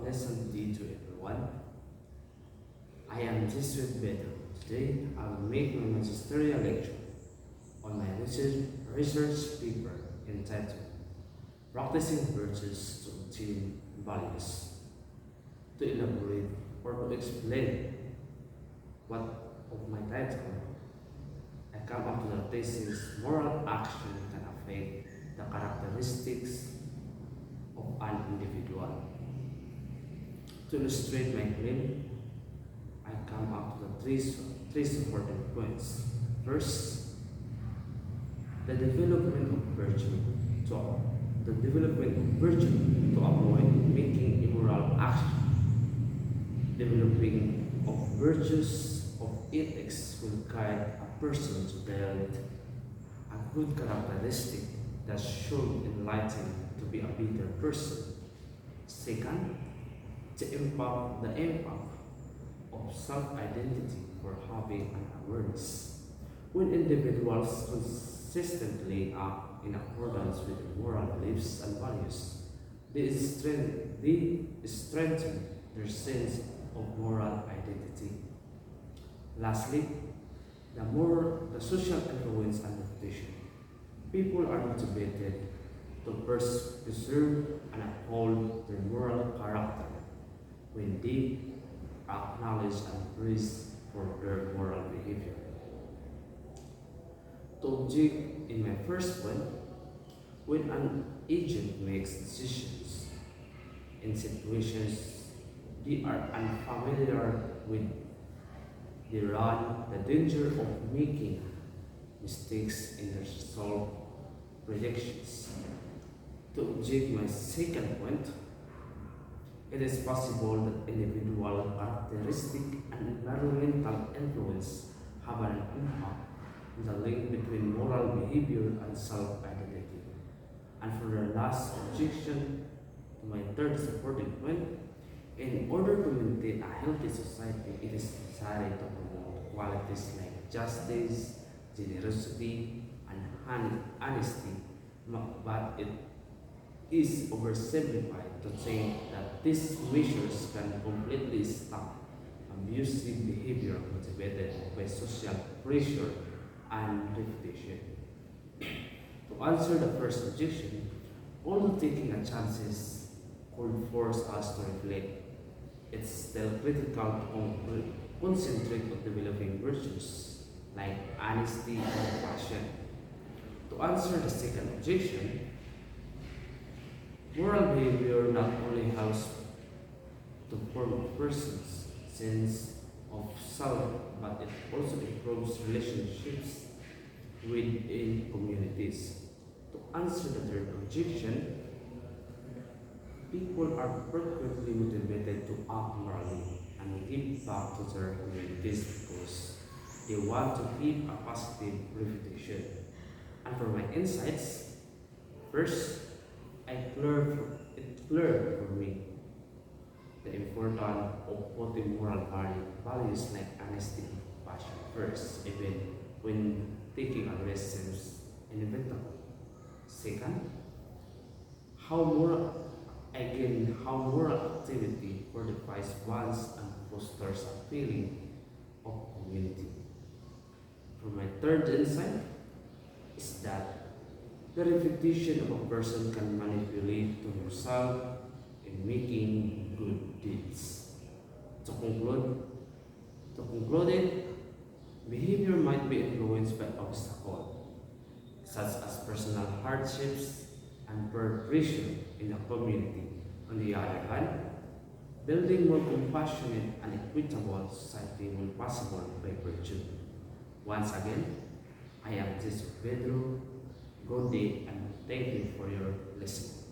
pleasant day to everyone. I am Jesuit Beto. Today I will make my magisterial lecture on my research paper entitled Practicing Virtues to Obtain Values. To elaborate or to explain what of my title, I come up to the thesis moral action can affect the characteristics of an individual. To illustrate my claim, I come up to the three supporting points. First, the development of virtue to avoid making immoral action. Developing of virtues of ethics will guide a person to build a good characteristic that should enlighten to be a better person. Second, the impact of self-identity for having an awareness. When individuals consistently act in accordance with moral beliefs and values, they strengthen their sense of moral identity. Lastly, the social influence and reputation. People are motivated to preserve and uphold their moral character when they acknowledge and praise for their moral behavior. To object in my first point, when an agent makes decisions in situations they are unfamiliar with, they run the danger of making mistakes in their solve predictions. To object my second point, it is possible that individual characteristic and environmental influence have an impact on the link between moral behavior and self-identity. And for the last objection to my third supporting point, in order to maintain a healthy society, it is necessary to promote qualities like justice, generosity, and honesty, but it is oversimplified to think that these measures can completely stop abusive behavior motivated by social pressure and reputation. To answer the first objection, although taking a chances could force us to reflect, it's still critical to concentrate on developing virtues like honesty and compassion. To answer the second objection, moral behavior not only helps to form a person's sense of self, but it also improves relationships within communities. To answer the third objection, people are frequently motivated to act morally and give back to their communities because they want to keep a positive reputation. And for my insights, first, it clear for me the importance of putting moral values like honesty and compassion first, even when taking a risk seems inevitable. Second, how moral activity fortifies one's and fosters a feeling of community. For my third insight is that the reputation of a person can manipulate to himself in making good deeds. To conclude it, behavior might be influenced by obstacles, such as personal hardships and peer pressure in the community. On the other hand, building more compassionate and equitable society will possible by virtue. Once again, I am Jesus Pedro. Good day and thank you for your listening.